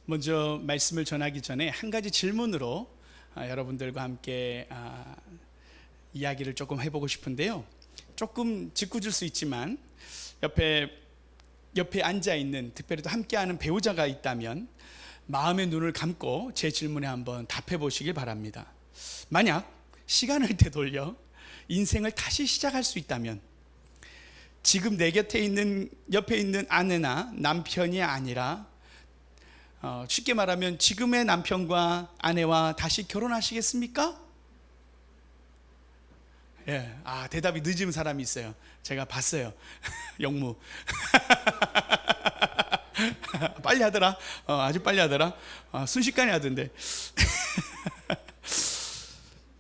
먼저 말씀을 전하기 전에 한 가지 질문으로 여러분들과 함께 이야기를 조금 해보고 싶은데요. 조금 짓궂을 수 있지만 옆에 앉아 있는, 특별히 또 함께하는 배우자가 있다면 마음의 눈을 감고 제 질문에 한번 답해 보시길 바랍니다. 만약 시간을 되돌려 인생을 다시 시작할 수 있다면 지금 내 곁에 있는, 옆에 있는 아내나 남편이 아니라 쉽게 말하면 지금의 남편과 아내와 다시 결혼하시겠습니까? 예, 대답이 늦은 사람이 있어요. 제가 봤어요. 영무. 빨리 하더라. 아주 빨리 하더라. 순식간에 하던데.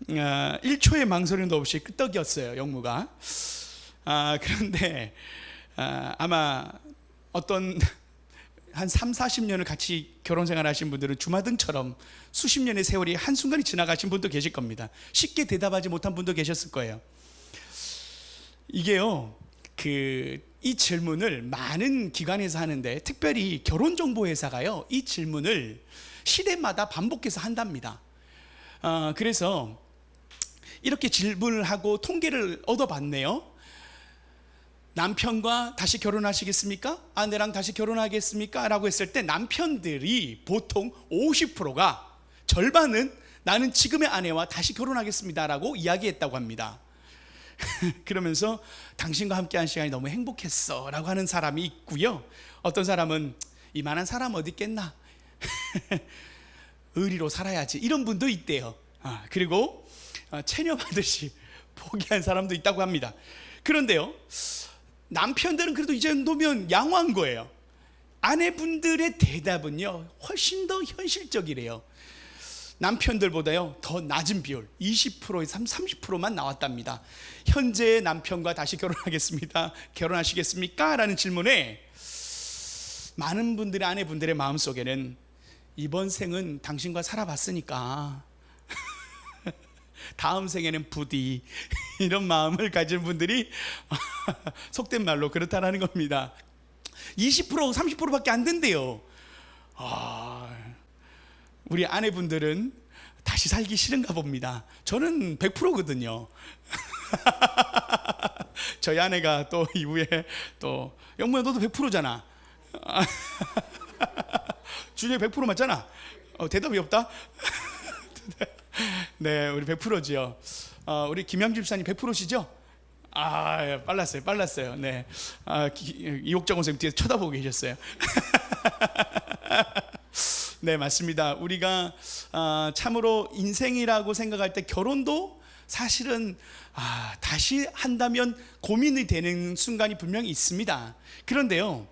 1초의 망설임도 없이 끄떡이었어요, 영무가. 그런데 아마 어떤 한 3, 40년을 같이 결혼생활 하신 분들은 주마등처럼 수십 년의 세월이 한순간에 지나가신 분도 계실 겁니다. 쉽게 대답하지 못한 분도 계셨을 거예요. 이게요, 이 질문을 많은 기관에서 하는데, 특별히 결혼정보회사가요, 이 질문을 시대마다 반복해서 한답니다. 그래서 이렇게 질문을 하고 통계를 얻어봤네요. 남편과 다시 결혼하시겠습니까? 아내랑 다시 결혼하겠습니까? 라고 했을 때 남편들이 보통 50%가, 절반은 나는 지금의 아내와 다시 결혼하겠습니다 라고 이야기했다고 합니다. 그러면서 당신과 함께한 시간이 너무 행복했어 라고 하는 사람이 있고요. 어떤 사람은 이만한 사람 어디 있겠나, 의리로 살아야지, 이런 분도 있대요. 그리고 체념하듯이 포기한 사람도 있다고 합니다. 그런데요, 남편들은 그래도 이 정도면 양호한 거예요. 아내분들의 대답은요, 훨씬 더 현실적이래요. 남편들보다요 더 낮은 비율, 20%에서 30%만 나왔답니다. 현재의 남편과 다시 결혼하겠습니다, 결혼하시겠습니까? 라는 질문에 많은 분들의, 아내분들의 마음속에는 이번 생은 당신과 살아봤으니까 다음 생에는 부디, 이런 마음을 가진 분들이 속된 말로 그렇다라는 겁니다. 20%, 30%밖에 안 된대요. 우리 아내분들은 다시 살기 싫은가 봅니다. 저는 100%거든요. 저희 아내가 또 이후에 또, 영무야 너도 100%잖아. 준영이 100% 맞잖아. 대답이 없다. 네, 우리 100%지요. 우리 김양주 집사님 100%시죠? 예, 빨랐어요. 네, 이옥정 선생님 뒤에서 쳐다보고 계셨어요. 네, 맞습니다. 우리가 참으로 인생이라고 생각할 때 결혼도 사실은 다시 한다면 고민이 되는 순간이 분명히 있습니다. 그런데요,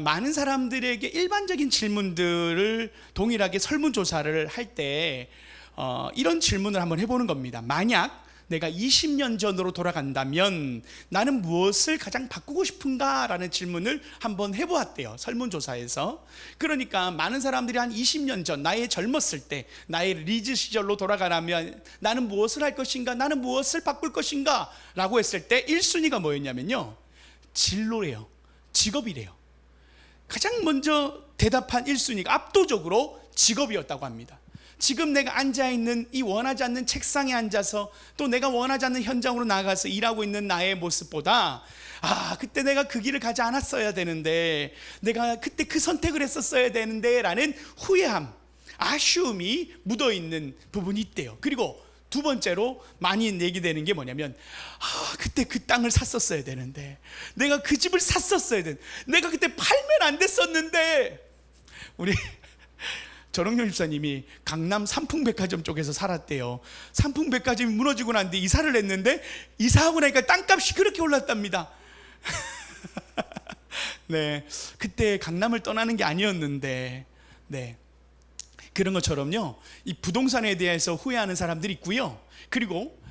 많은 사람들에게 일반적인 질문들을 동일하게 설문조사를 할 때 이런 질문을 한번 해보는 겁니다. 만약 내가 20년 전으로 돌아간다면 나는 무엇을 가장 바꾸고 싶은가? 라는 질문을 한번 해보았대요, 설문조사에서. 그러니까 많은 사람들이 한 20년 전, 나의 젊었을 때, 나의 리즈 시절로 돌아가라면 나는 무엇을 할 것인가? 나는 무엇을 바꿀 것인가? 라고 했을 때 1순위가 뭐였냐면요, 진로래요, 직업이래요. 가장 먼저 대답한 1순위가 압도적으로 직업이었다고 합니다. 지금 내가 앉아있는 이 원하지 않는 책상에 앉아서 또 내가 원하지 않는 현장으로 나가서 일하고 있는 나의 모습보다, 그때 내가 그 길을 가지 않았어야 되는데, 내가 그때 그 선택을 했었어야 되는데 라는 후회함, 아쉬움이 묻어있는 부분이 있대요. 그리고 두 번째로 많이 얘기되는 게 뭐냐면, 그때 그 땅을 샀었어야 되는데, 내가 그 집을 샀었어야 되는데, 내가 그때 팔면 안 됐었는데. 우리 전홍렬 집사님이 강남 삼풍백화점 쪽에서 살았대요. 삼풍백화점이 무너지고 난 뒤에 이사를 했는데, 이사하고 나니까 땅값이 그렇게 올랐답니다. 네, 그때 강남을 떠나는 게 아니었는데. 네, 그런 것처럼요, 이 부동산에 대해서 후회하는 사람들이 있고요. 그리고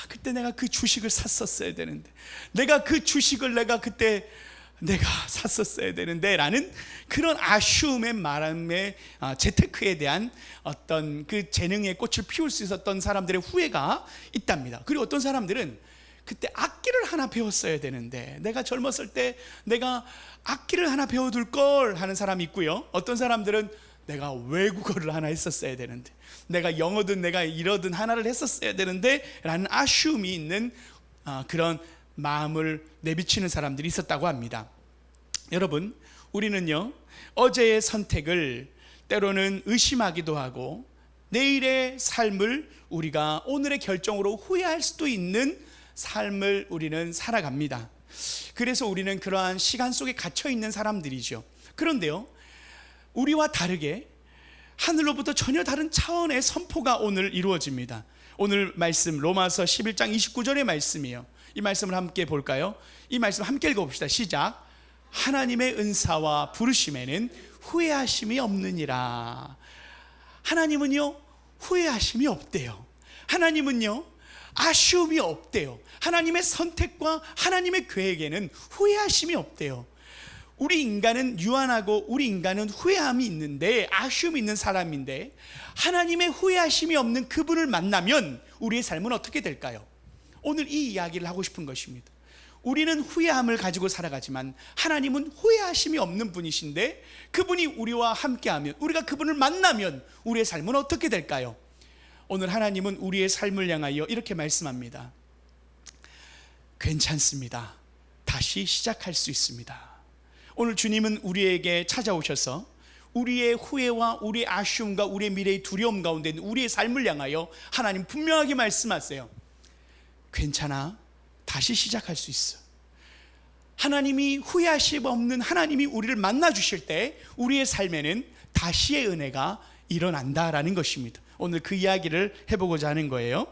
그때 내가 그 주식을 샀었어야 되는데, 내가 그 주식을 그때 샀었어야 되는데 라는 그런 아쉬움의 마음에, 재테크에 대한 어떤 그 재능의 꽃을 피울 수 있었던 사람들의 후회가 있답니다. 그리고 어떤 사람들은 그때 악기를 하나 배웠어야 되는데, 내가 젊었을 때 내가 악기를 하나 배워둘 걸 하는 사람이 있고요. 어떤 사람들은 내가 외국어를 하나 했었어야 되는데, 내가 영어든 내가 이러든 하나를 했었어야 되는데 라는 아쉬움이 있는 그런 마음을 내비치는 사람들이 있었다고 합니다. 여러분, 우리는요 어제의 선택을 때로는 의심하기도 하고 내일의 삶을 우리가 오늘의 결정으로 후회할 수도 있는 삶을 우리는 살아갑니다. 그래서 우리는 그러한 시간 속에 갇혀 있는 사람들이죠. 그런데요, 우리와 다르게 하늘로부터 전혀 다른 차원의 선포가 오늘 이루어집니다. 오늘 말씀 로마서 11장 29절의 말씀이에요. 이 말씀을 함께 볼까요? 이 말씀 함께 읽어봅시다. 시작. 하나님의 은사와 부르심에는 후회하심이 없느니라. 하나님은요 후회하심이 없대요. 하나님은요 아쉬움이 없대요. 하나님의 선택과 하나님의 계획에는 후회하심이 없대요. 우리 인간은 유한하고 우리 인간은 후회함이 있는데, 아쉬움이 있는 사람인데, 하나님의 후회하심이 없는 그분을 만나면 우리의 삶은 어떻게 될까요? 오늘 이 이야기를 하고 싶은 것입니다. 우리는 후회함을 가지고 살아가지만 하나님은 후회하심이 없는 분이신데, 그분이 우리와 함께하면, 우리가 그분을 만나면 우리의 삶은 어떻게 될까요? 오늘 하나님은 우리의 삶을 향하여 이렇게 말씀합니다. 괜찮습니다. 다시 시작할 수 있습니다. 오늘 주님은 우리에게 찾아오셔서 우리의 후회와 우리의 아쉬움과 우리의 미래의 두려움 가운데 있는 우리의 삶을 향하여 하나님 분명하게 말씀하세요. 괜찮아, 다시 시작할 수 있어. 하나님이 후회하심 없는 하나님이 우리를 만나 주실 때 우리의 삶에는 다시의 은혜가 일어난다라는 것입니다. 오늘 그 이야기를 해보고자 하는 거예요.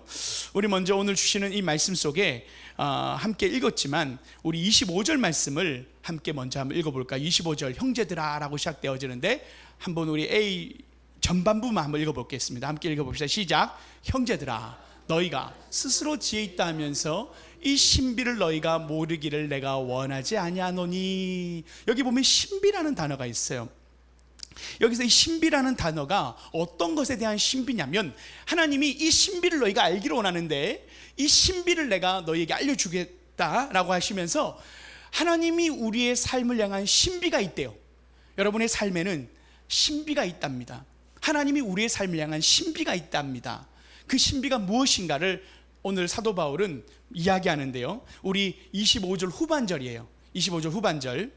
우리 먼저 오늘 주시는 이 말씀 속에 함께 읽었지만 우리 25절 말씀을 함께 먼저 한번 읽어볼까요? 25절 형제들아 라고 시작되어지는데 한번 우리 A 전반부만 한번 읽어보겠습니다. 함께 읽어봅시다. 시작. 형제들아 너희가 스스로 지혜 있다 하면서 이 신비를 너희가 모르기를 내가 원하지 아니하노니. 여기 보면 신비라는 단어가 있어요. 여기서 이 신비라는 단어가 어떤 것에 대한 신비냐면, 하나님이 이 신비를 너희가 알기를 원하는데 이 신비를 내가 너희에게 알려주겠다라고 하시면서 하나님이 우리의 삶을 향한 신비가 있대요. 여러분의 삶에는 신비가 있답니다. 하나님이 우리의 삶을 향한 신비가 있답니다. 그 신비가 무엇인가를 오늘 사도 바울은 이야기하는데요, 우리 25절 후반절이에요. 25절 후반절,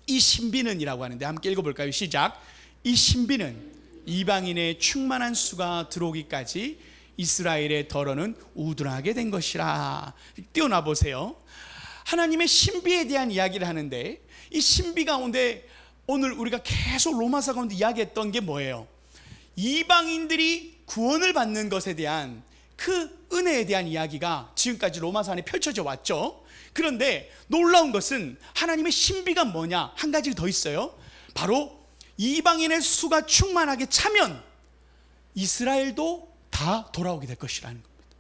이 신비는 이라고 하는데 함께 읽어볼까요? 시작. 이 신비는 이방인의 충만한 수가 들어오기까지 이스라엘의 더러는 우둔하게 된 것이라. 띄어놔 보세요. 하나님의 신비에 대한 이야기를 하는데, 이 신비 가운데 오늘 우리가 계속 로마서 가운데 이야기했던 게 뭐예요? 이방인들이 구원을 받는 것에 대한 그 은혜에 대한 이야기가 지금까지 로마서 안에 펼쳐져 왔죠. 그런데 놀라운 것은 하나님의 신비가 뭐냐? 한 가지 더 있어요. 바로 이방인의 수가 충만하게 차면 이스라엘도 다 돌아오게 될 것이라는 겁니다.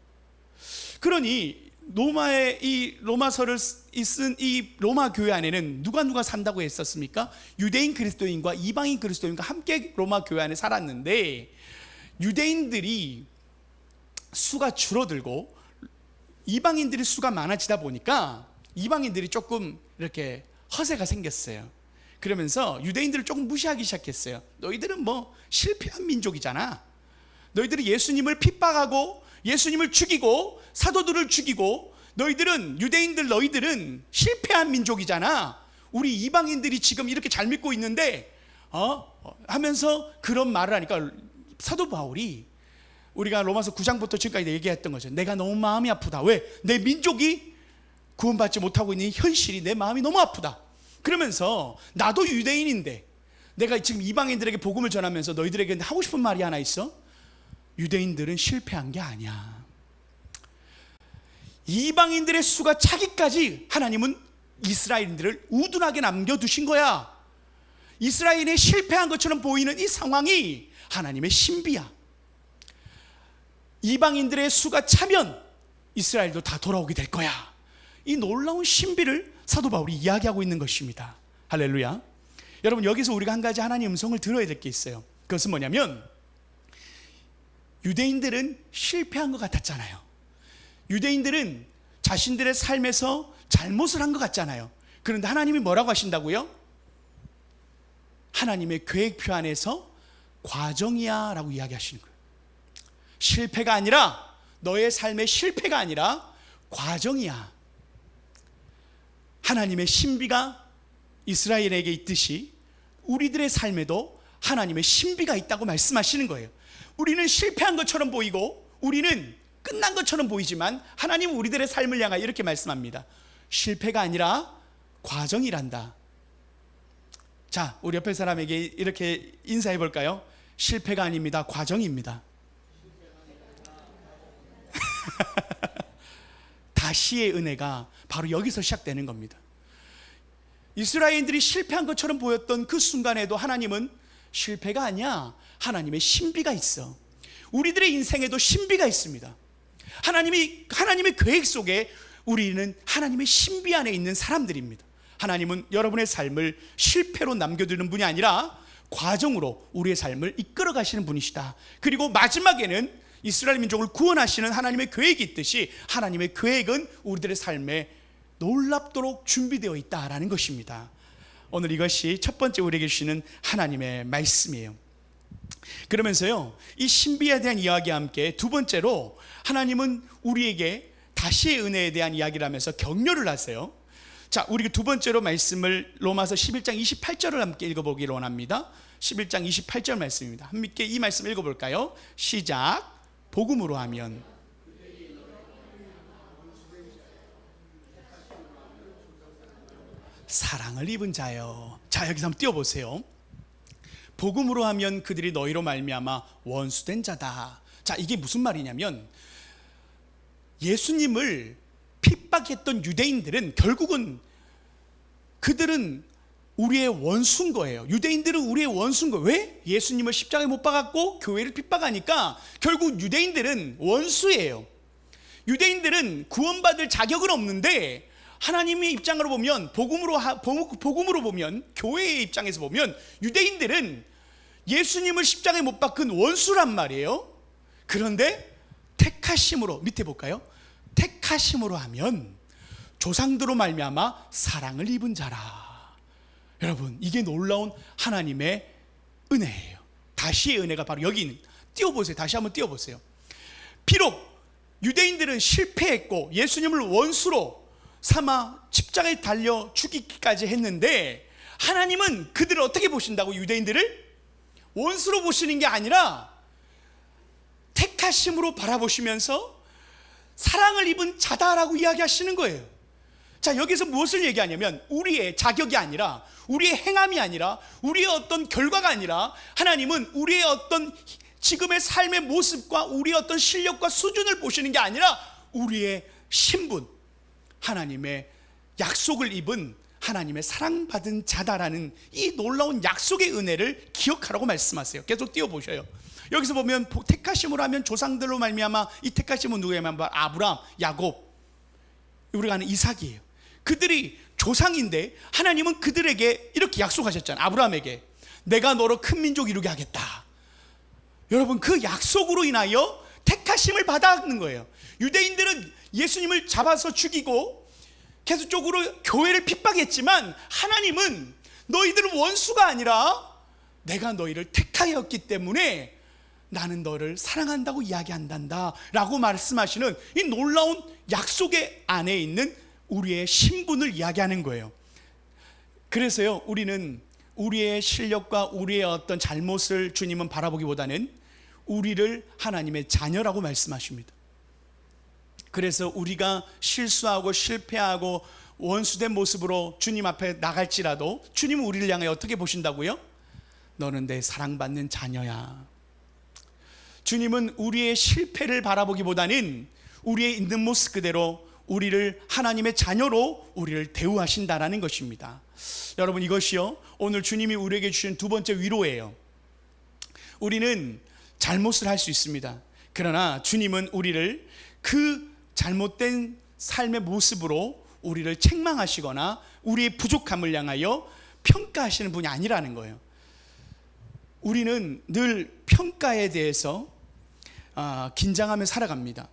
그러니 로마의 이 로마서를 쓴 이 로마 교회 안에는 누가 산다고 했었습니까? 유대인 그리스도인과 이방인 그리스도인과 함께 로마 교회 안에 살았는데, 유대인들이 수가 줄어들고 이방인들의 수가 많아지다 보니까 이방인들이 조금 이렇게 허세가 생겼어요. 그러면서 유대인들을 조금 무시하기 시작했어요. 너희들은 뭐 실패한 민족이잖아. 너희들이 예수님을 핍박하고 예수님을 죽이고 사도들을 죽이고, 너희들은 유대인들 너희들은 실패한 민족이잖아. 우리 이방인들이 지금 이렇게 잘 믿고 있는데 하면서 그런 말을 하니까 사도 바울이 우리가 로마서 9장부터 지금까지 얘기했던 거죠. 내가 너무 마음이 아프다. 왜? 내 민족이 구원받지 못하고 있는 현실이 내 마음이 너무 아프다. 그러면서 나도 유대인인데 내가 지금 이방인들에게 복음을 전하면서 너희들에게 하고 싶은 말이 하나 있어. 유대인들은 실패한 게 아니야. 이방인들의 수가 차기까지 하나님은 이스라엘인들을 우둔하게 남겨두신 거야. 이스라엘이 실패한 것처럼 보이는 이 상황이 하나님의 신비야. 이방인들의 수가 차면 이스라엘도 다 돌아오게 될 거야. 이 놀라운 신비를 사도 바울이 이야기하고 있는 것입니다. 할렐루야. 여러분, 여기서 우리가 한 가지 하나님의 음성을 들어야 될 게 있어요. 그것은 뭐냐면, 유대인들은 실패한 것 같았잖아요. 유대인들은 자신들의 삶에서 잘못을 한 것 같잖아요. 그런데 하나님이 뭐라고 하신다고요? 하나님의 계획표 안에서 과정이야 라고 이야기하시는 거예요. 실패가 아니라, 너의 삶의 실패가 아니라 과정이야. 하나님의 신비가 이스라엘에게 있듯이 우리들의 삶에도 하나님의 신비가 있다고 말씀하시는 거예요. 우리는 실패한 것처럼 보이고 우리는 끝난 것처럼 보이지만 하나님은 우리들의 삶을 향하여 이렇게 말씀합니다. 실패가 아니라 과정이란다. 자, 우리 옆에 사람에게 이렇게 인사해 볼까요? 실패가 아닙니다. 과정입니다. 다시의 은혜가 바로 여기서 시작되는 겁니다. 이스라엘인들이 실패한 것처럼 보였던 그 순간에도 하나님은 실패가 아니야. 하나님의 신비가 있어. 우리들의 인생에도 신비가 있습니다. 하나님의 계획 속에 우리는 하나님의 신비 안에 있는 사람들입니다. 하나님은 여러분의 삶을 실패로 남겨두는 분이 아니라 과정으로 우리의 삶을 이끌어 가시는 분이시다. 그리고 마지막에는 이스라엘 민족을 구원하시는 하나님의 계획이 있듯이 하나님의 계획은 우리들의 삶에 놀랍도록 준비되어 있다라는 것입니다. 오늘 이것이 첫 번째 우리에게 주시는 하나님의 말씀이에요. 그러면서요, 이 신비에 대한 이야기와 함께 두 번째로 하나님은 우리에게 다시의 은혜에 대한 이야기를 하면서 격려를 하세요. 자, 우리 두 번째로 말씀을 로마서 11장 28절을 함께 읽어보기를 원합니다. 11장 28절 말씀입니다. 함께 이 말씀 읽어볼까요? 시작. 복음으로 하면 사랑을 입은 자요. 자, 여기서 한번 띄워보세요. 복음으로 하면 그들이 너희로 말미암아 원수된 자다. 자, 이게 무슨 말이냐면 예수님을 핍박했던 유대인들은 결국은 그들은 우리의 원수인 거예요. 유대인들은 우리의 원수인 거예요. 왜? 예수님을 십자가에 못 박았고 교회를 핍박하니까 결국 유대인들은 원수예요. 유대인들은 구원받을 자격은 없는데 하나님의 입장으로 보면, 복음으로 보면, 교회의 입장에서 보면 유대인들은 예수님을 십자가에 못 박은 원수란 말이에요. 그런데 택하심으로, 밑에 볼까요? 택하심으로 하면 조상들로 말미암아 사랑을 입은 자라. 여러분, 이게 놀라운 하나님의 은혜예요. 다시의 은혜가 바로 여기 있는, 띄워보세요. 다시 한번 띄워보세요. 비록 유대인들은 실패했고 예수님을 원수로 삼아 십자가에 달려 죽이기까지 했는데 하나님은 그들을 어떻게 보신다고? 유대인들을 원수로 보시는 게 아니라 택하심으로 바라보시면서 사랑을 입은 자다라고 이야기하시는 거예요. 자, 여기서 무엇을 얘기하냐면 우리의 자격이 아니라, 우리의 행함이 아니라, 우리의 어떤 결과가 아니라 하나님은 우리의 어떤 지금의 삶의 모습과 우리의 어떤 실력과 수준을 보시는 게 아니라 우리의 신분, 하나님의 약속을 입은 하나님의 사랑받은 자다라는 이 놀라운 약속의 은혜를 기억하라고 말씀하세요. 계속 띄워보셔요. 여기서 보면 택하심으로 하면 조상들로 말미암아, 이 택하심은 누구냐면 아브라함, 야곱, 우리가 아는 이삭이에요. 그들이 조상인데 하나님은 그들에게 이렇게 약속하셨잖아요. 아브라함에게 내가 너로 큰 민족 이루게 하겠다. 여러분, 그 약속으로 인하여 택하심을 받았는 거예요. 유대인들은 예수님을 잡아서 죽이고 계속적으로 교회를 핍박했지만 하나님은 너희들은 원수가 아니라 내가 너희를 택하였기 때문에 나는 너를 사랑한다고 이야기한단다 라고 말씀하시는 이 놀라운 약속의 안에 있는 우리의 신분을 이야기하는 거예요. 그래서요, 우리는 우리의 실력과 우리의 어떤 잘못을 주님은 바라보기보다는 우리를 하나님의 자녀라고 말씀하십니다. 그래서 우리가 실수하고 실패하고 원수된 모습으로 주님 앞에 나갈지라도 주님은 우리를 향해 어떻게 보신다고요? 너는 내 사랑받는 자녀야. 주님은 우리의 실패를 바라보기보다는 우리의 있는 모습 그대로 우리를 하나님의 자녀로 우리를 대우하신다라는 것입니다. 여러분, 이것이요 오늘 주님이 우리에게 주신 두 번째 위로예요. 우리는 잘못을 할 수 있습니다. 그러나 주님은 우리를 그 잘못된 삶의 모습으로 우리를 책망하시거나 우리의 부족함을 향하여 평가하시는 분이 아니라는 거예요. 우리는 늘 평가에 대해서 긴장하며 살아갑니다.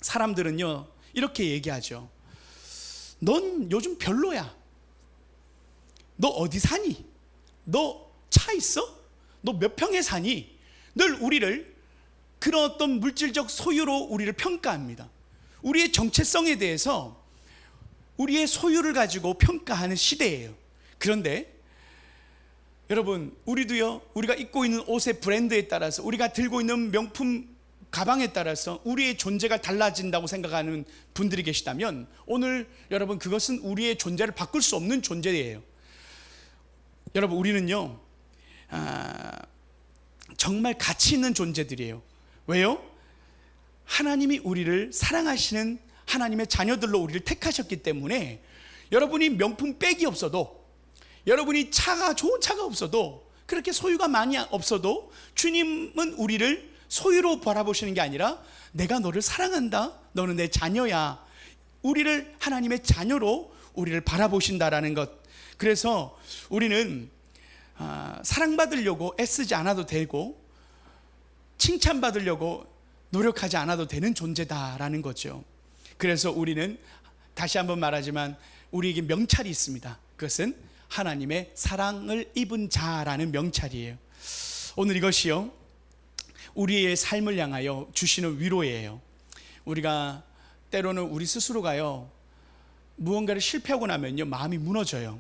사람들은요 이렇게 얘기하죠. 넌 요즘 별로야. 너 어디 사니? 너 차 있어? 너 몇 평에 사니? 늘 우리를 그런 어떤 물질적 소유로 우리를 평가합니다. 우리의 정체성에 대해서 우리의 소유를 가지고 평가하는 시대예요. 그런데 여러분, 우리도요, 우리가 입고 있는 옷의 브랜드에 따라서, 우리가 들고 있는 명품 가방에 따라서 우리의 존재가 달라진다고 생각하는 분들이 계시다면, 오늘 여러분, 그것은 우리의 존재를 바꿀 수 없는 존재예요. 여러분, 우리는요, 정말 가치 있는 존재들이에요. 왜요? 하나님이 우리를 사랑하시는 하나님의 자녀들로 우리를 택하셨기 때문에, 여러분이 명품 백이 없어도, 여러분이 좋은 차가 없어도, 그렇게 소유가 많이 없어도 주님은 우리를 소유로 바라보시는 게 아니라 내가 너를 사랑한다, 너는 내 자녀야, 우리를 하나님의 자녀로 우리를 바라보신다라는 것. 그래서 우리는 사랑받으려고 애쓰지 않아도 되고 칭찬받으려고 노력하지 않아도 되는 존재다라는 거죠. 그래서 우리는 다시 한번 말하지만 우리에게 명찰이 있습니다. 그것은 하나님의 사랑을 입은 자라는 명찰이에요. 오늘 이것이요, 우리의 삶을 향하여 주시는 위로예요. 우리가 때로는 우리 스스로가요, 무언가를 실패하고 나면요, 마음이 무너져요.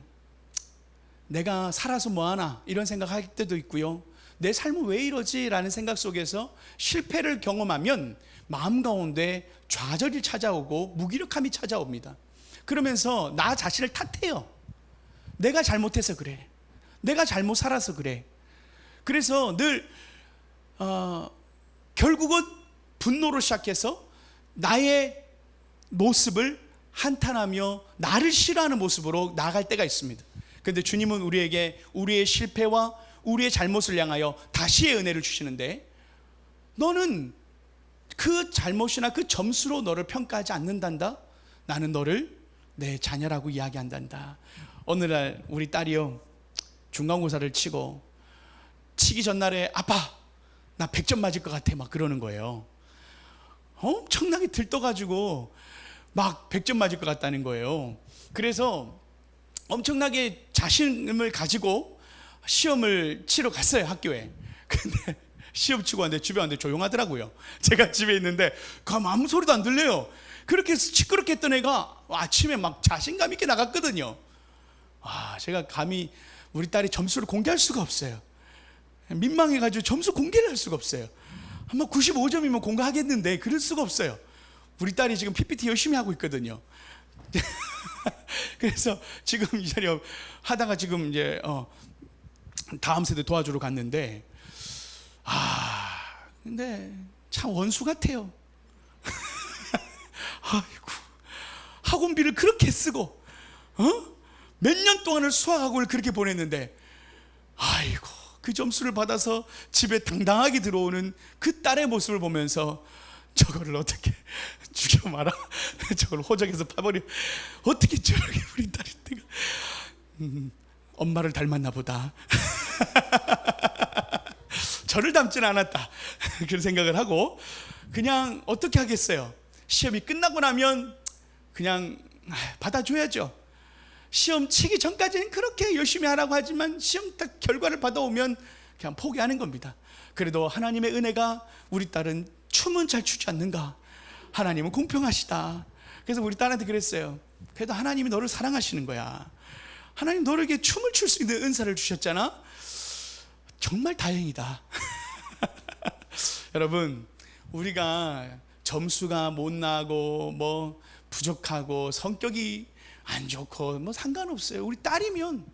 내가 살아서 뭐하나 이런 생각할 때도 있고요, 내 삶은 왜 이러지? 라는 생각 속에서 실패를 경험하면 마음 가운데 좌절이 찾아오고 무기력함이 찾아옵니다. 그러면서 나 자신을 탓해요. 내가 잘못해서 그래, 내가 잘못 살아서 그래. 그래서 늘 결국은 분노로 시작해서 나의 모습을 한탄하며 나를 싫어하는 모습으로 나아갈 때가 있습니다. 그런데 주님은 우리에게 우리의 실패와 우리의 잘못을 향하여 다시의 은혜를 주시는데, 너는 그 잘못이나 그 점수로 너를 평가하지 않는단다. 나는 너를 내 자녀라고 이야기한단다. 오늘날 우리 딸이요, 중간고사를 치기 전날에 아빠 나 100점 맞을 것 같아 막 그러는 거예요. 엄청나게 들떠가지고 막 100점 맞을 것 같다는 거예요. 그래서 엄청나게 자신을 가지고 시험을 치러 갔어요, 학교에. 근데 시험 치고 왔는데 집에 왔는데 조용하더라고요. 제가 집에 있는데 아무 소리도 안 들려요. 그렇게 시끄럽게 했던 애가 아침에 막 자신감 있게 나갔거든요. 제가 감히 우리 딸이 점수를 공개할 수가 없어요. 민망해가지고 점수 공개를 할 수가 없어요. 아마 95점이면 공개하겠는데 그럴 수가 없어요. 우리 딸이 지금 PPT 열심히 하고 있거든요. 그래서 지금 이 자리에 하다가 지금 이제 다음 세대 도와주러 갔는데, 근데 참 원수 같아요. 아이고, 학원비를 그렇게 쓰고 몇 년 동안을 수학학원을 그렇게 보냈는데, 아이고, 그 점수를 받아서 집에 당당하게 들어오는 그 딸의 모습을 보면서 저거를 어떻게 죽여 말아, 저걸 호적에서 파버려, 어떻게 저렇게 우리 딸이 엄마를 닮았나 보다. 저를 닮지는 않았다, 그런 생각을 하고 그냥 어떻게 하겠어요. 시험이 끝나고 나면 그냥 받아줘야죠. 시험 치기 전까지는 그렇게 열심히 하라고 하지만 시험 딱 결과를 받아오면 그냥 포기하는 겁니다. 그래도 하나님의 은혜가, 우리 딸은 춤은 잘 추지 않는가, 하나님은 공평하시다. 그래서 우리 딸한테 그랬어요. 그래도 하나님이 너를 사랑하시는 거야. 하나님 너에게 춤을 출 수 있는 은사를 주셨잖아. 정말 다행이다. 여러분, 우리가 점수가 못 나고 뭐 부족하고 성격이 안 좋고 뭐 상관없어요. 우리 딸이면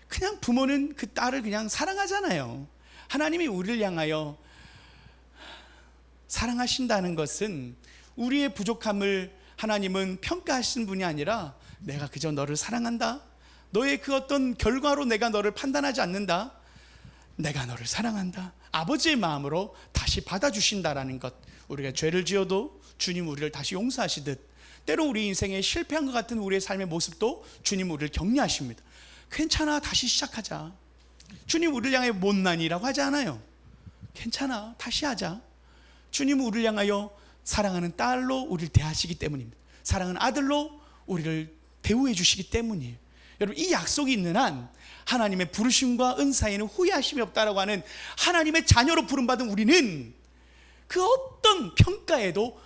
그냥 부모는 그 딸을 그냥 사랑하잖아요. 하나님이 우리를 향하여 사랑하신다는 것은 우리의 부족함을 하나님은 평가하시는 분이 아니라 내가 그저 너를 사랑한다, 너의 그 어떤 결과로 내가 너를 판단하지 않는다, 내가 너를 사랑한다, 아버지의 마음으로 다시 받아주신다라는 것. 우리가 죄를 지어도 주님 우리를 다시 용서하시듯, 때로 우리 인생에 실패한 것 같은 우리의 삶의 모습도 주님 우리를 격려하십니다. 괜찮아, 다시 시작하자. 주님 우리를 향해 못난이라고 하지 않아요. 괜찮아, 다시 하자. 주님은 우리를 향하여 사랑하는 딸로 우리를 대하시기 때문입니다. 사랑하는 아들로 우리를 대우해 주시기 때문이에요. 여러분, 이 약속이 있는 한 하나님의 부르심과 은사에는 후회하심이 없다라고 하는 하나님의 자녀로 부름받은 우리는 그 어떤 평가에도,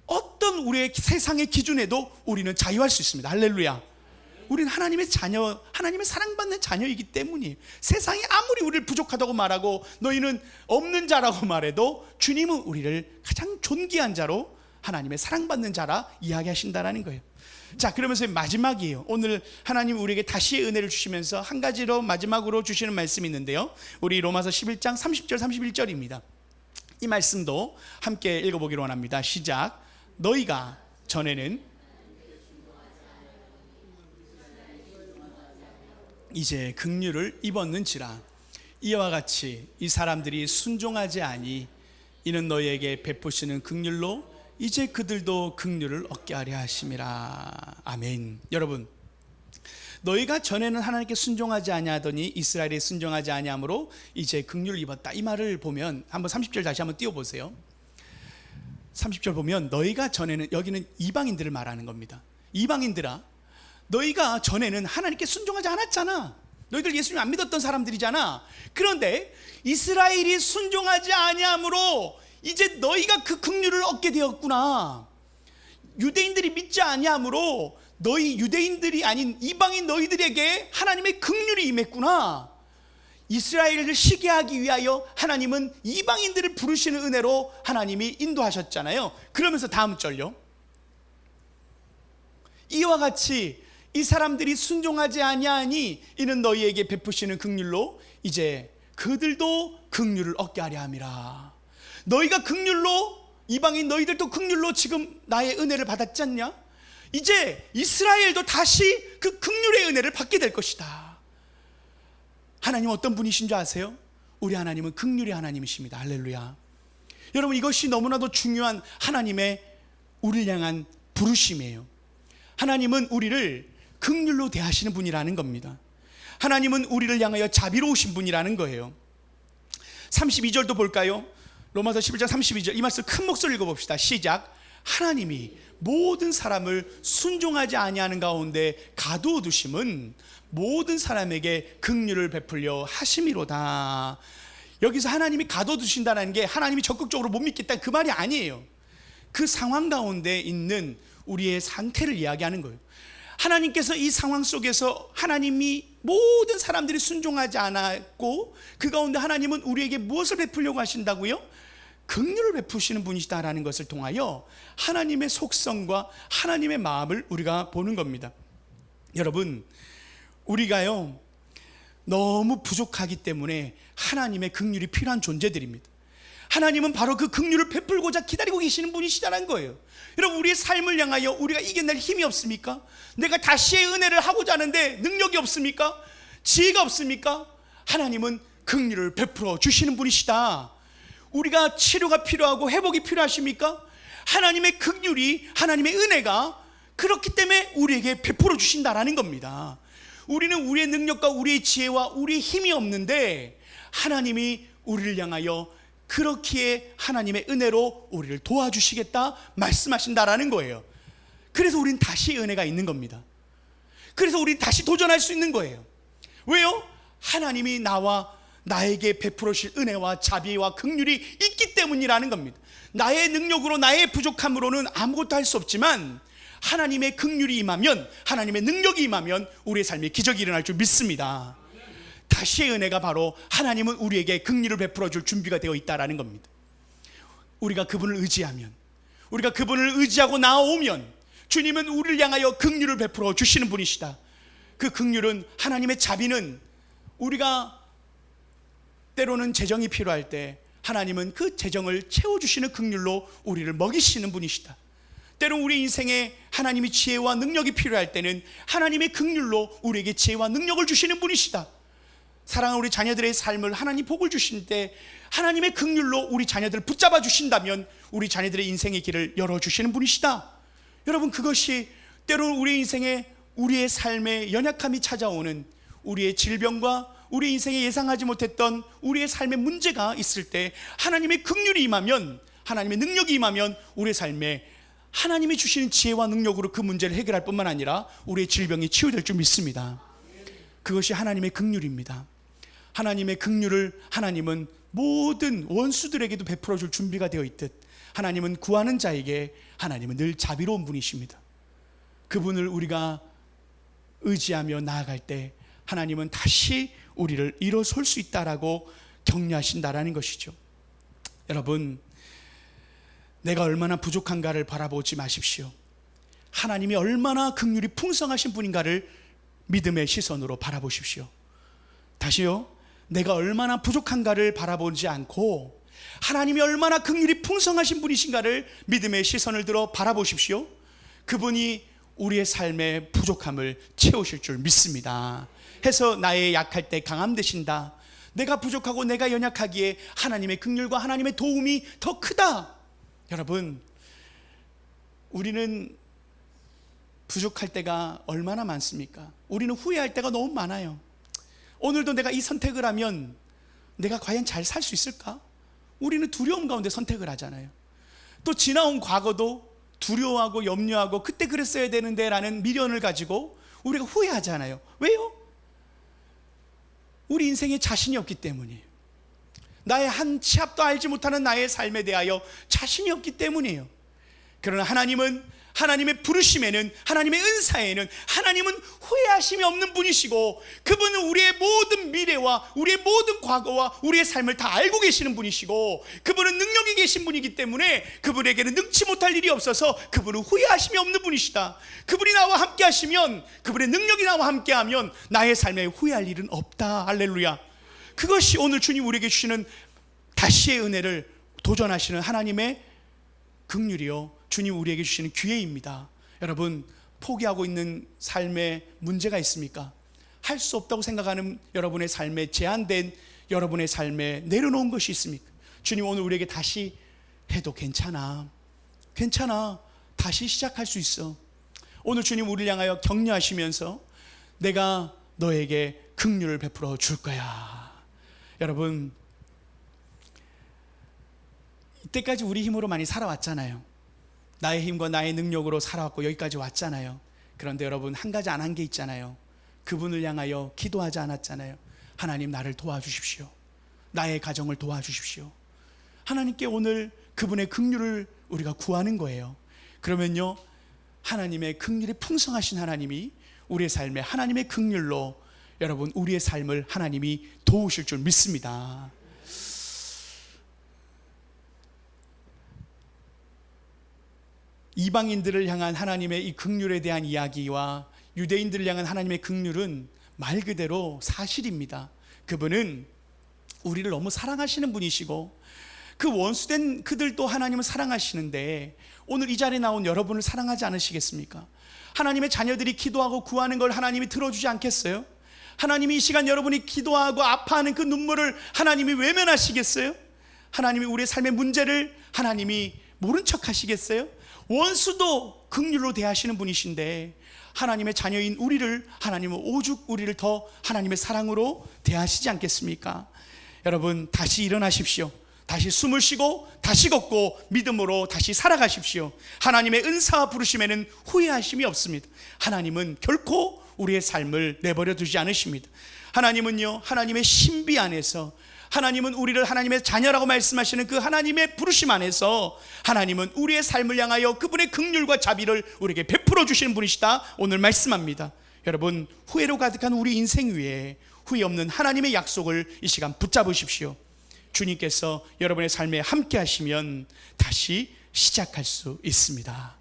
어떤 우리의 세상의 기준에도 우리는 자유할 수 있습니다. 할렐루야. 우리는 하나님의 자녀, 하나님의 사랑받는 자녀이기 때문이에요. 세상이 아무리 우리를 부족하다고 말하고 너희는 없는 자라고 말해도 주님은 우리를 가장 존귀한 자로, 하나님의 사랑받는 자라 이야기하신다라는 거예요. 자, 그러면서 마지막이에요. 오늘 하나님 우리에게 다시 은혜를 주시면서 한 가지로 마지막으로 주시는 말씀이 있는데요, 우리 로마서 11장 30절 31절입니다 이 말씀도 함께 읽어보기로 원합니다. 시작. 너희가 전에는 이제 긍휼을 입었는지라 이와 같이 이 사람들이 순종하지 아니 이는 너희에게 베푸시는 긍휼로 이제 그들도 긍휼을 얻게 하려 하심이라. 아멘. 여러분, 너희가 전에는 하나님께 순종하지 아니하더니 이스라엘이 순종하지 아니함으로 이제 긍휼을 입었다. 이 말을 보면 한번 30절 다시 한번 띄워보세요. 30절 보면 너희가 전에는, 여기는 이방인들을 말하는 겁니다. 이방인들아, 너희가 전에는 하나님께 순종하지 않았잖아. 너희들 예수님 안 믿었던 사람들이잖아. 그런데 이스라엘이 순종하지 아니함으로 이제 너희가 그 긍휼을 얻게 되었구나. 유대인들이 믿지 아니함으로 너희 유대인들이 아닌 이방인 너희들에게 하나님의 긍휼이 임했구나. 이스라엘을 시기하기 위하여 하나님은 이방인들을 부르시는 은혜로 하나님이 인도하셨잖아요. 그러면서 다음 절요. 이와 같이 이 사람들이 순종하지 아니하니 이는 너희에게 베푸시는 긍휼로 이제 그들도 긍휼을 얻게 하려 함이라. 너희가 긍휼로, 이방인 너희들도 긍휼로 지금 나의 은혜를 받았지 않냐? 이제 이스라엘도 다시 그 긍휼의 은혜를 받게 될 것이다. 하나님 어떤 분이신 줄 아세요? 우리 하나님은 긍휼의 하나님이십니다. 할렐루야. 여러분, 이것이 너무나도 중요한 하나님의 우리를 향한 부르심이에요. 하나님은 우리를 긍휼로 대하시는 분이라는 겁니다. 하나님은 우리를 향하여 자비로우신 분이라는 거예요. 32절도 볼까요? 로마서 11장 32절, 이 말씀 큰 목소리로 읽어봅시다. 시작. 하나님이 모든 사람을 순종하지 아니하는 가운데 가두어 두심은 모든 사람에게 긍휼을 베풀려 하심이로다. 여기서 하나님이 가두어 두신다는 게 하나님이 적극적으로 못 믿겠다 그 말이 아니에요. 그 상황 가운데 있는 우리의 상태를 이야기하는 거예요. 하나님께서 이 상황 속에서 하나님이 모든 사람들이 순종하지 않았고 그 가운데 하나님은 우리에게 무엇을 베풀려고 하신다고요? 긍휼을 베푸시는 분이시다라는 것을 통하여 하나님의 속성과 하나님의 마음을 우리가 보는 겁니다. 여러분, 우리가요 너무 부족하기 때문에 하나님의 긍휼이 필요한 존재들입니다. 하나님은 바로 그 긍휼을 베풀고자 기다리고 계시는 분이시다는 거예요. 여러분, 우리의 삶을 향하여 우리가 이겨낼 힘이 없습니까? 내가 다시의 은혜를 하고자 하는데 능력이 없습니까? 지혜가 없습니까? 하나님은 긍휼을 베풀어 주시는 분이시다. 우리가 치료가 필요하고 회복이 필요하십니까? 하나님의 긍휼이, 하나님의 은혜가 그렇기 때문에 우리에게 베풀어 주신다라는 겁니다. 우리는 우리의 능력과 우리의 지혜와 우리의 힘이 없는데 하나님이 우리를 향하여 그렇기에 하나님의 은혜로 우리를 도와주시겠다 말씀하신다라는 거예요. 그래서 우린 다시 은혜가 있는 겁니다. 그래서 우린 다시 도전할 수 있는 거예요. 왜요? 하나님이 나에게 베풀어 주실 은혜와 자비와 긍휼이 있기 때문이라는 겁니다. 나의 능력으로, 나의 부족함으로는 아무것도 할 수 없지만 하나님의 긍휼이 임하면, 하나님의 능력이 임하면 우리의 삶에 기적이 일어날 줄 믿습니다. 다시의 은혜가 바로 하나님은 우리에게 긍휼을 베풀어 줄 준비가 되어 있다라는 겁니다. 우리가 그분을 의지하면, 우리가 그분을 의지하고 나아오면 주님은 우리를 향하여 긍휼을 베풀어 주시는 분이시다. 그 긍휼은, 하나님의 자비는, 우리가 때로는 재정이 필요할 때 하나님은 그 재정을 채워주시는 긍휼로 우리를 먹이시는 분이시다. 때론 우리 인생에 하나님의 지혜와 능력이 필요할 때는 하나님의 긍휼로 우리에게 지혜와 능력을 주시는 분이시다. 사랑하는 우리 자녀들의 삶을 하나님 복을 주실 때 하나님의 긍휼로 우리 자녀들을 붙잡아 주신다면 우리 자녀들의 인생의 길을 열어주시는 분이시다. 여러분, 그것이 때로는 우리 인생에, 우리의 삶에 연약함이 찾아오는, 우리의 질병과 우리 인생에 예상하지 못했던 우리의 삶의 문제가 있을 때 하나님의 긍휼이 임하면, 하나님의 능력이 임하면 우리의 삶에 하나님이 주시는 지혜와 능력으로 그 문제를 해결할 뿐만 아니라 우리의 질병이 치유될 줄 믿습니다. 그것이 하나님의 긍휼입니다. 하나님의 긍휼을 하나님은 모든 원수들에게도 베풀어 줄 준비가 되어 있듯 하나님은 구하는 자에게 하나님은 늘 자비로운 분이십니다. 그분을 우리가 의지하며 나아갈 때 하나님은 다시 우리를 일어설 수 있다라고 격려하신다라는 것이죠. 여러분, 내가 얼마나 부족한가를 바라보지 마십시오. 하나님이 얼마나 긍휼이 풍성하신 분인가를 믿음의 시선으로 바라보십시오. 다시요, 내가 얼마나 부족한가를 바라보지 않고 하나님이 얼마나 긍휼이 풍성하신 분이신가를 믿음의 시선을 들어 바라보십시오. 그분이 우리의 삶의 부족함을 채우실 줄 믿습니다. 해서 나의 약할 때 강함 되신다. 내가 부족하고 내가 연약하기에 하나님의 긍휼과 하나님의 도움이 더 크다. 여러분, 우리는 부족할 때가 얼마나 많습니까? 우리는 후회할 때가 너무 많아요. 오늘도 내가 이 선택을 하면 내가 과연 잘 살 수 있을까? 우리는 두려움 가운데 선택을 하잖아요. 또 지나온 과거도 두려워하고 염려하고 그때 그랬어야 되는데 라는 미련을 가지고 우리가 후회하잖아요. 왜요? 우리 인생에 자신이 없기 때문이에요. 나의 한 치 앞도 알지 못하는 나의 삶에 대하여 자신이 없기 때문이에요. 그러나 하나님은 하나님의 부르심에는, 하나님의 은사에는 하나님은 후회하심이 없는 분이시고 그분은 우리의 모든 미래와 우리의 모든 과거와 우리의 삶을 다 알고 계시는 분이시고 그분은 능력이 계신 분이기 때문에 그분에게는 능치 못할 일이 없어서 그분은 후회하심이 없는 분이시다. 그분이 나와 함께 하시면, 그분의 능력이 나와 함께 하면 나의 삶에 후회할 일은 없다. 할렐루야. 그것이 오늘 주님 우리에게 주시는 다시의 은혜를 도전하시는 하나님의 긍휼이요, 주님 우리에게 주시는 기회입니다. 여러분, 포기하고 있는 삶에 문제가 있습니까? 할 수 없다고 생각하는 여러분의 삶에, 제한된 여러분의 삶에 내려놓은 것이 있습니까? 주님 오늘 우리에게 다시 해도 괜찮아, 다시 시작할 수 있어. 오늘 주님 우리를 향하여 격려하시면서 내가 너에게 긍휼을 베풀어 줄 거야. 여러분, 이때까지 우리 힘으로 많이 살아왔잖아요. 나의 힘과 나의 능력으로 살아왔고 여기까지 왔잖아요. 그런데 여러분, 한 가지 안 한 게 있잖아요. 그분을 향하여 기도하지 않았잖아요. 하나님, 나를 도와주십시오. 나의 가정을 도와주십시오. 하나님께 오늘 그분의 긍휼을 우리가 구하는 거예요. 그러면요, 하나님의 긍휼이 풍성하신 하나님이 우리의 삶에 하나님의 긍휼로 여러분 우리의 삶을 하나님이 도우실 줄 믿습니다. 이방인들을 향한 하나님의 이 긍휼에 대한 이야기와 유대인들을 향한 하나님의 긍휼은 말 그대로 사실입니다. 그분은 우리를 너무 사랑하시는 분이시고 그 원수된 그들도 하나님을 사랑하시는데 오늘 이 자리에 나온 여러분을 사랑하지 않으시겠습니까? 하나님의 자녀들이 기도하고 구하는 걸 하나님이 들어주지 않겠어요? 하나님이 이 시간 여러분이 기도하고 아파하는 그 눈물을 하나님이 외면하시겠어요? 하나님이 우리의 삶의 문제를 하나님이 모른 척 하시겠어요? 원수도 긍휼로 대하시는 분이신데 하나님의 자녀인 우리를 하나님은 오죽 우리를 더 하나님의 사랑으로 대하시지 않겠습니까? 여러분, 다시 일어나십시오. 다시 숨을 쉬고 다시 걷고 믿음으로 다시 살아가십시오. 하나님의 은사와 부르심에는 후회하심이 없습니다. 하나님은 결코 우리의 삶을 내버려 두지 않으십니다. 하나님은요, 하나님의 신비 안에서, 하나님은 우리를 하나님의 자녀라고 말씀하시는 그 하나님의 부르심 안에서 하나님은 우리의 삶을 향하여 그분의 긍휼과 자비를 우리에게 베풀어 주시는 분이시다 오늘 말씀합니다. 여러분, 후회로 가득한 우리 인생 위에 후회 없는 하나님의 약속을 이 시간 붙잡으십시오. 주님께서 여러분의 삶에 함께 하시면 다시 시작할 수 있습니다.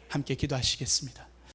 함께 기도하시겠습니다.